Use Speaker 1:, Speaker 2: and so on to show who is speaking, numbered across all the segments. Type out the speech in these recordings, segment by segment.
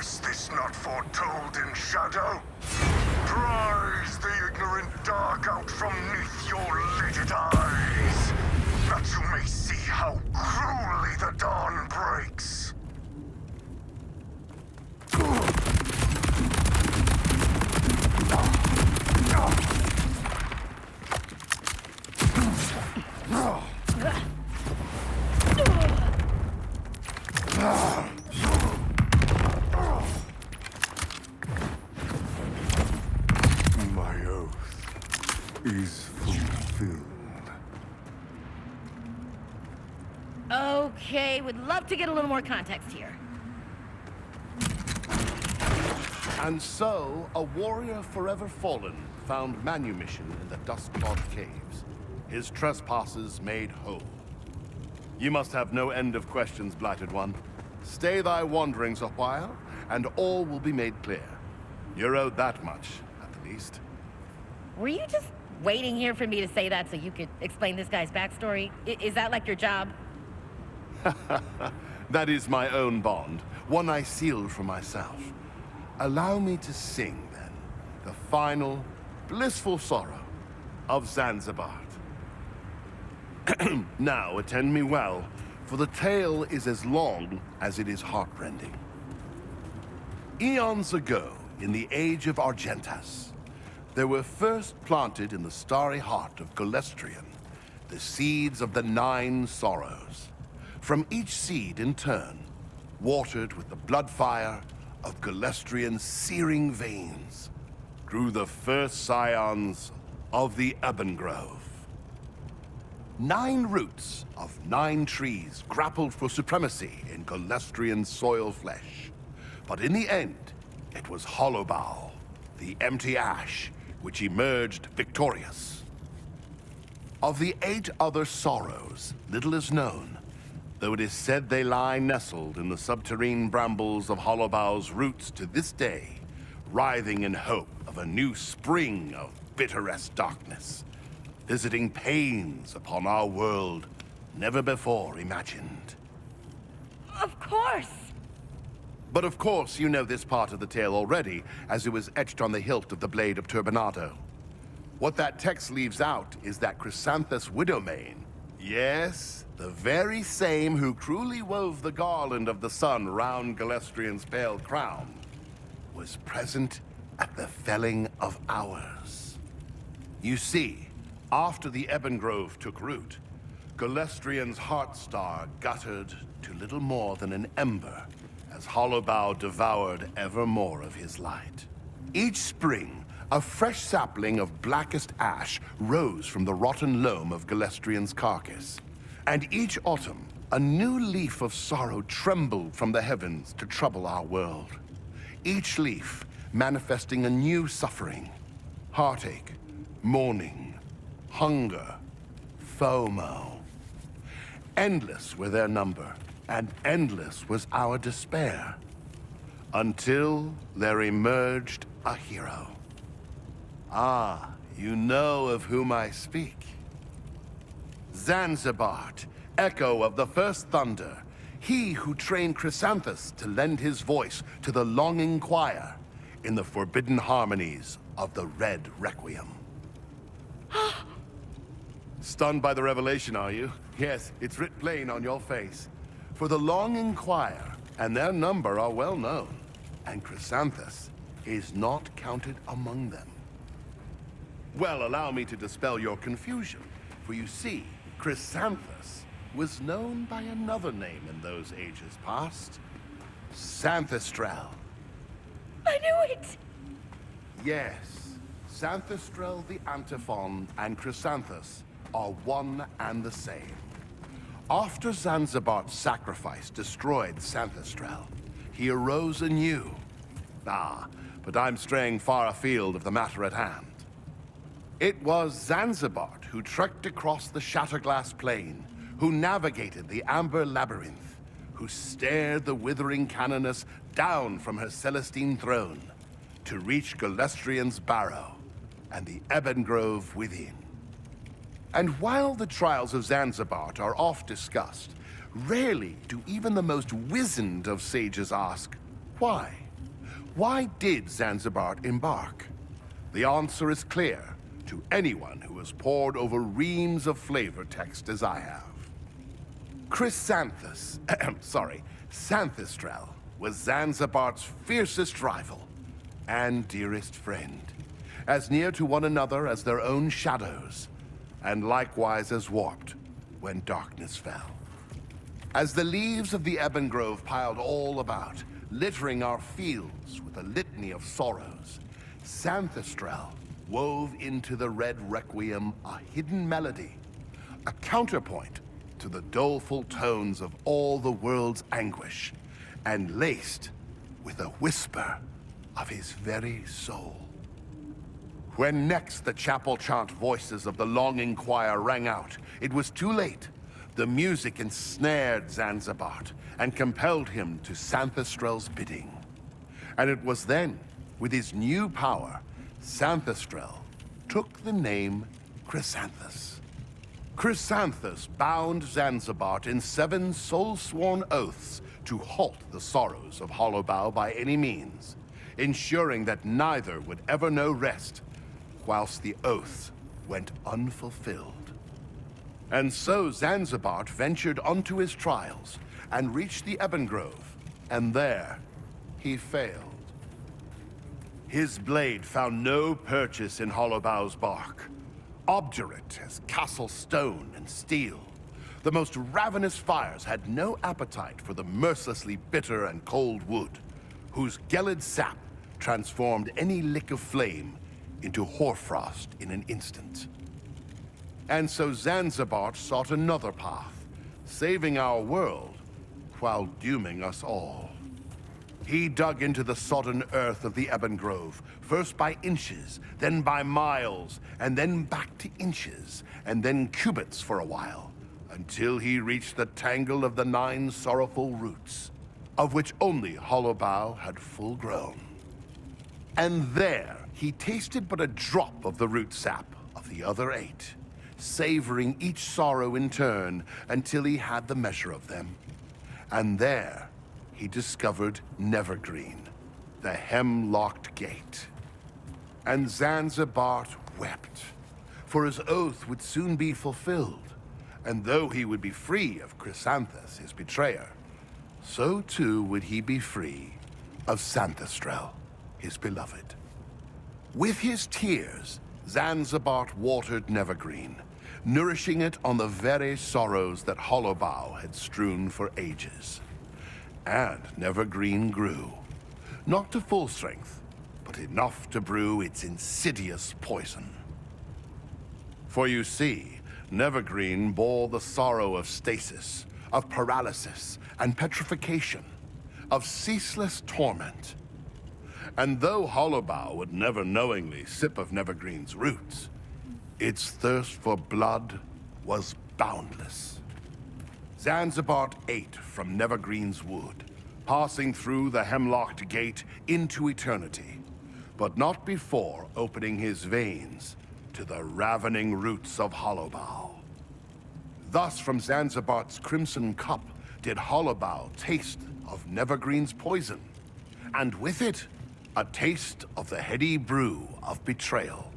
Speaker 1: Was this not foretold in shadow? Prise the ignorant dark out from neath your lidded eyes, that you may see how cruelly the dawn breaks. My oath is fulfilled.
Speaker 2: Okay, would love to get a little more context here.
Speaker 3: And so, a warrior forever fallen found manumission in the Duskclawed Caves, his trespasses made whole. You must have no end of questions, Blighted One. Stay thy wanderings a while, and all will be made clear. You're owed that much, at the least.
Speaker 2: Were you just waiting here for me to say that so you could explain this guy's backstory? Is that like your job?
Speaker 3: That is my own bond, one I sealed for myself. Allow me to sing, then, the final, blissful sorrow of Zanzibar. Now, attend me well, for the tale is as long as it is heartrending. Eons ago, in the age of Argentas, there were first planted in the starry heart of Golestrion the seeds of the 9 sorrows. From each seed, in turn, watered with the blood fire of Golestrion's searing veins, grew the first scions of the Ebon Grove. 9 roots of 9 trees grappled for supremacy in Golestrion's soil flesh. But in the end, it was Hollowbow, the empty ash, which emerged victorious. Of the 8 other sorrows, little is known, though it is said they lie nestled in the subterrane brambles of Hollowbow's roots to this day, writhing in hope of a new spring of bitterest darkness, visiting pains upon our world never before imagined.
Speaker 2: Of course!
Speaker 3: But of course you know this part of the tale already, as it was etched on the hilt of the blade of Turbinado. What that text leaves out is that Chrysanthus Widowmane, yes, the very same who cruelly wove the garland of the sun round Golestrion's pale crown, was present at the felling of ours. You see, after the Ebon Grove took root, Golestrion's Heartstar guttered to little more than an ember as Hollowbow devoured ever more of his light. Each spring, a fresh sapling of blackest ash rose from the rotten loam of Golestrion's carcass. And each autumn, a new leaf of sorrow trembled from the heavens to trouble our world. Each leaf manifesting a new suffering, heartache, mourning, hunger, FOMO. Endless were their number, and endless was our despair. Until there emerged a hero. Ah, you know of whom I speak. Zanzibar, echo of the first thunder, he who trained Chrysanthus to lend his voice to the longing choir in the forbidden harmonies of the Red Requiem. Stunned by the revelation, are you? Yes, it's writ plain on your face. For the longing choir and their number are well known, and Chrysanthus is not counted among them. Well, allow me to dispel your confusion, for you see, Chrysanthus was known by another name in those ages past. Xanthistrel.
Speaker 2: I knew it!
Speaker 3: Yes, Xanthistrel the Antiphon and Chrysanthus are one and the same. After Zanzibar's sacrifice destroyed Xanthistrel, he arose anew. Ah, but I'm straying far afield of the matter at hand. It was Zanzibar who trekked across the Shatterglass Plain, who navigated the Amber Labyrinth, who stared the withering Canoness down from her Celestine throne to reach Golestrion's Barrow and the Ebon Grove within. And while the trials of Zanzibar are oft discussed, rarely do even the most wizened of sages ask, why? Why did Zanzibar embark? The answer is clear to anyone who has pored over reams of flavor text as I have. Chrysanthus, Xanthistrel was Zanzibar's fiercest rival and dearest friend, as near to one another as their own shadows, and likewise as warped when darkness fell. As the leaves of the ebon grove piled all about, littering our fields with a litany of sorrows, Xanthistrel wove into the red requiem a hidden melody, a counterpoint to the doleful tones of all the world's anguish, and laced with a whisper of his very soul. When next the chapel chant voices of the longing choir rang out, it was too late. The music ensnared Zanzibar and compelled him to Xanthistrel's bidding. And it was then, with his new power, Xanthistrel took the name Chrysanthus. Chrysanthus bound Zanzibar in 7 soul-sworn oaths to halt the sorrows of Hollowbow by any means, ensuring that neither would ever know rest, whilst the oaths went unfulfilled. And so Zanzibar ventured onto his trials and reached the Ebon Grove, and there he failed. His blade found no purchase in Hollowbow's bark. Obdurate as castle stone and steel, the most ravenous fires had no appetite for the mercilessly bitter and cold wood, whose gelid sap transformed any lick of flame into hoarfrost in an instant. And so Zanzibar sought another path, saving our world while dooming us all. He dug into the sodden earth of the Ebon Grove, first by inches, then by miles, and then back to inches, and then cubits for a while, until he reached the tangle of the 9 sorrowful roots, of which only Hollowbow had full grown. And there he tasted but a drop of the root sap of the other 8, savoring each sorrow in turn until he had the measure of them. And there he discovered Nevergreen, the hemlocked gate. And Zanzibar wept, for his oath would soon be fulfilled, and though he would be free of Chrysanthus, his betrayer, so too would he be free of Xanthistrel, his beloved. With his tears, Zanzibar watered Nevergreen, nourishing it on the very sorrows that Hollowbow had strewn for ages. And Nevergreen grew, not to full strength, but enough to brew its insidious poison. For you see, Nevergreen bore the sorrow of stasis, of paralysis and petrification, of ceaseless torment. And though Hollowbow would never knowingly sip of Nevergreen's roots, its thirst for blood was boundless. Zanzibar ate from Nevergreen's wood, passing through the hemlocked gate into eternity, but not before opening his veins to the ravening roots of Hollowbow. Thus from Zanzibar's crimson cup did Hollowbow taste of Nevergreen's poison, and with it, a taste of the heady brew of betrayal.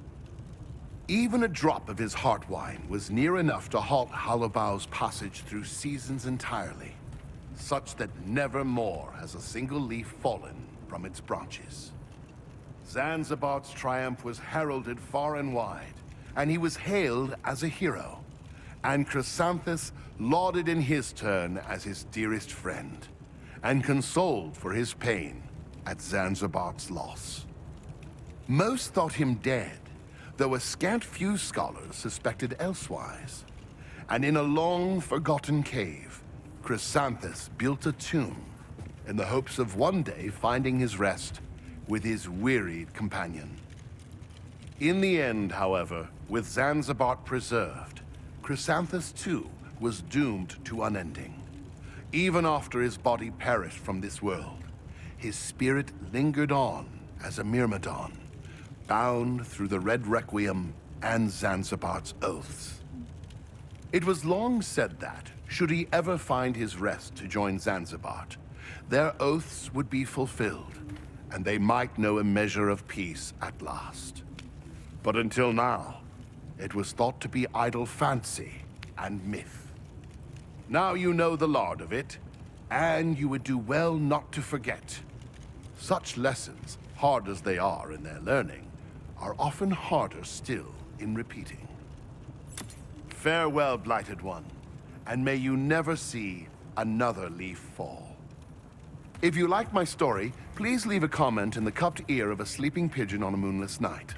Speaker 3: Even a drop of his heart wine was near enough to halt Hollowbow's passage through seasons entirely, such that never more has a single leaf fallen from its branches. Zanzibar's triumph was heralded far and wide, and he was hailed as a hero, and Chrysanthus lauded in his turn as his dearest friend, and consoled for his pain at Zanzibar's loss. Most thought him dead, though a scant few scholars suspected elsewise. And in a long-forgotten cave, Chrysanthus built a tomb in the hopes of one day finding his rest with his wearied companion. In the end, however, with Zanzibar preserved, Chrysanthus too was doomed to unending. Even after his body perished from this world, his spirit lingered on as a Myrmidon, bound through the Red Requiem and Zanzibar's oaths. It was long said that, should he ever find his rest to join Zanzibar, their oaths would be fulfilled, and they might know a measure of peace at last. But until now, it was thought to be idle fancy and myth. Now you know the lord of it, and you would do well not to forget. Such lessons, hard as they are in their learning, are often harder still in repeating. Farewell, Blighted One, and may you never see another leaf fall. If you like my story, please leave a comment in the cupped ear of a sleeping pigeon on a moonless night.